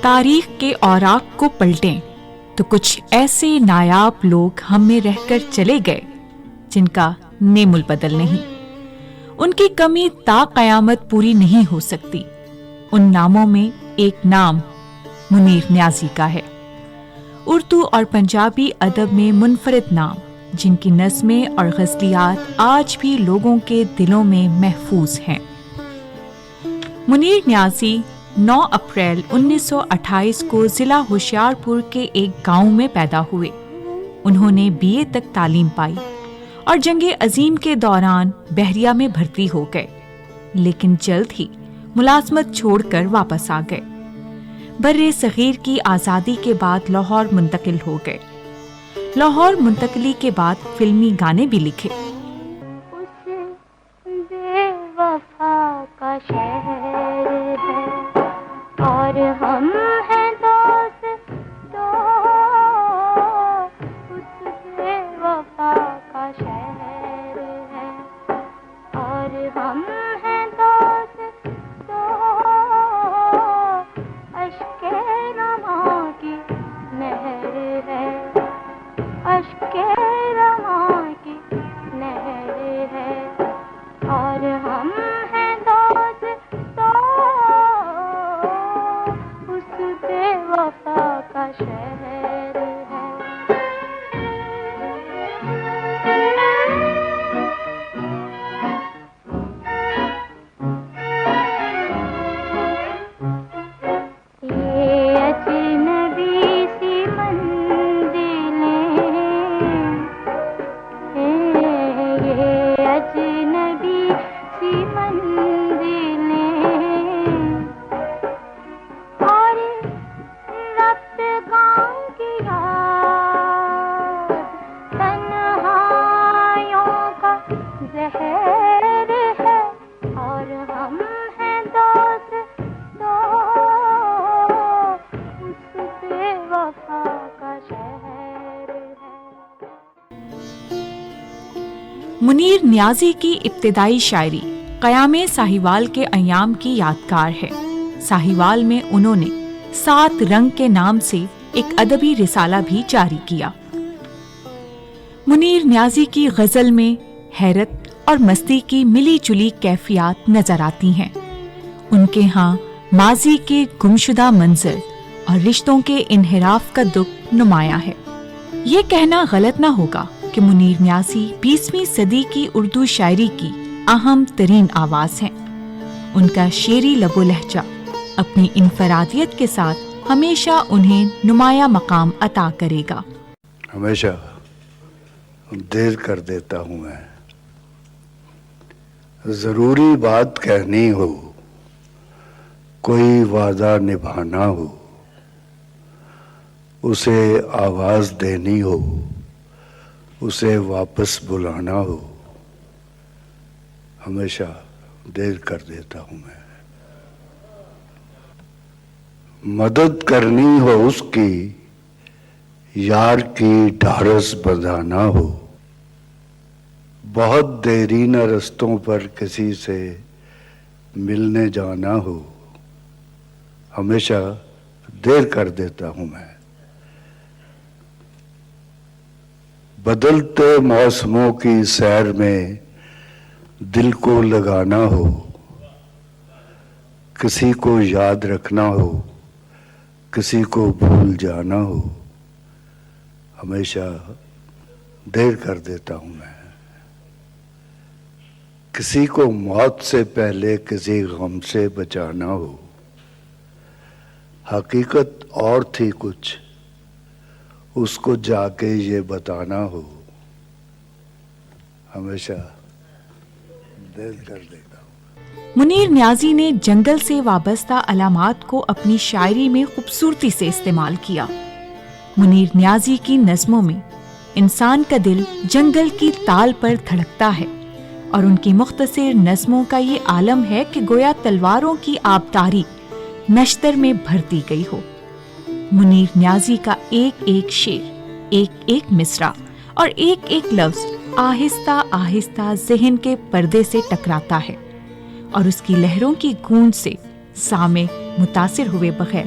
تاریخ کے اوراق کو پلٹیں تو کچھ ایسے نایاب لوگ ہم میں رہ کر چلے گئے جن کا نیم البدل نہیں. ان کی کمی تا قیامت پوری نہیں ہو سکتی. ان ناموں میں ایک نام منیر نیازی کا ہے. اردو اور پنجابی ادب میں منفرد نام جن کی نظمیں اور غزلیات آج بھی لوگوں کے دلوں میں محفوظ ہیں. منیر نیازی 9 اپریل 1928 کو ضلع ہوشیارپور کے ایک گاؤں میں پیدا ہوئے. انہوں نے BA تک تعلیم پائی اور جنگ عظیم کے دوران بحریہ میں بھرتی ہو گئے، لیکن جلد ہی ملازمت چھوڑ کر واپس آ گئے. بر صغیر کی آزادی کے بعد لاہور منتقل ہو گئے. لاہور منتقلی کے بعد فلمی گانے بھی لکھے. اس بے وفا کا شہر ہے اور ہم ہیں دوست تو اس بے وفا کا شہر ہے اور ہم ہیں دوست تو اشک رواں کی نہر ہے، اشک رواں کی نہر ہے اور ہم ہیں دوست تو اس بے وفا کا شہر ہے. یہ اجنبی سی منزلیں ہیں، یہ اجنبی سی منزلیں اور ربط گاؤں کی یاد تنہائیوں کا زہر ہے اور ہم ہیں دوست تو اس بے وفا کا شہر ہے. منیر نیازی کی ابتدائی شاعری قیام ساہیوال کے ایام کی یادگار ہے. ساہیوال میں انہوں نے 7 رنگ کے نام سے ایک ادبی رسالہ بھی جاری کیا. منیر نیازی کی غزل میں حیرت اور مستی کی ملی جلی کیفیات نظر آتی ہیں. ان کے ہاں ماضی کے گمشدہ منظر اور رشتوں کے انحراف کا دکھ نمایاں ہے. یہ کہنا غلط نہ ہوگا کہ منیر نیازی 20ویں صدی کی اردو شاعری کی اہم ترین آواز ہیں. ان کا شعری لب و لہجہ اپنی انفرادیت کے ساتھ ہمیشہ انہیں نمایاں مقام عطا کرے گا. ہمیشہ دیر کر دیتا ہوں میں، ضروری بات کہنی ہو، کوئی وعدہ نبھانا ہو، اسے آواز دینی ہو، اسے واپس بلانا ہو، ہمیشہ دیر کر دیتا ہوں میں. مدد کرنی ہو اس کی، یار کی ڈھارس بندھانا ہو، بہت دیرینہ رستوں پر کسی سے ملنے جانا ہو، ہمیشہ دیر کر دیتا ہوں میں. بدلتے موسموں کی سیر میں دل کو لگانا ہو، کسی کو یاد رکھنا ہو، کسی کو بھول جانا ہو، ہمیشہ دیر کر دیتا ہوں میں. کسی کو موت سے پہلے کسی غم سے بچانا ہو، حقیقت اور تھی کچھ، اس کو جا کے یہ بتانا ہو، ہمیشہ دیر کر دیتا ہوں. منیر نیازی نے جنگل سے وابستہ علامات کو اپنی شاعری میں خوبصورتی سے استعمال کیا. منیر نیازی کی نظموں میں انسان کا دل جنگل کی تال پر دھڑکتا ہے اور ان کی مختصر نظموں کا یہ عالم ہے کہ گویا تلواروں کی آبداری نشتر میں بھرتی گئی ہو. منیر نیازی کا ایک ایک شعر، ایک ایک مصرع اور ایک ایک لفظ آہستہ آہستہ ذہن کے پردے سے ٹکراتا ہے اور اس کی لہروں کی گونج سے سامع متاثر ہوئے بغیر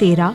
13,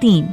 3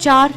4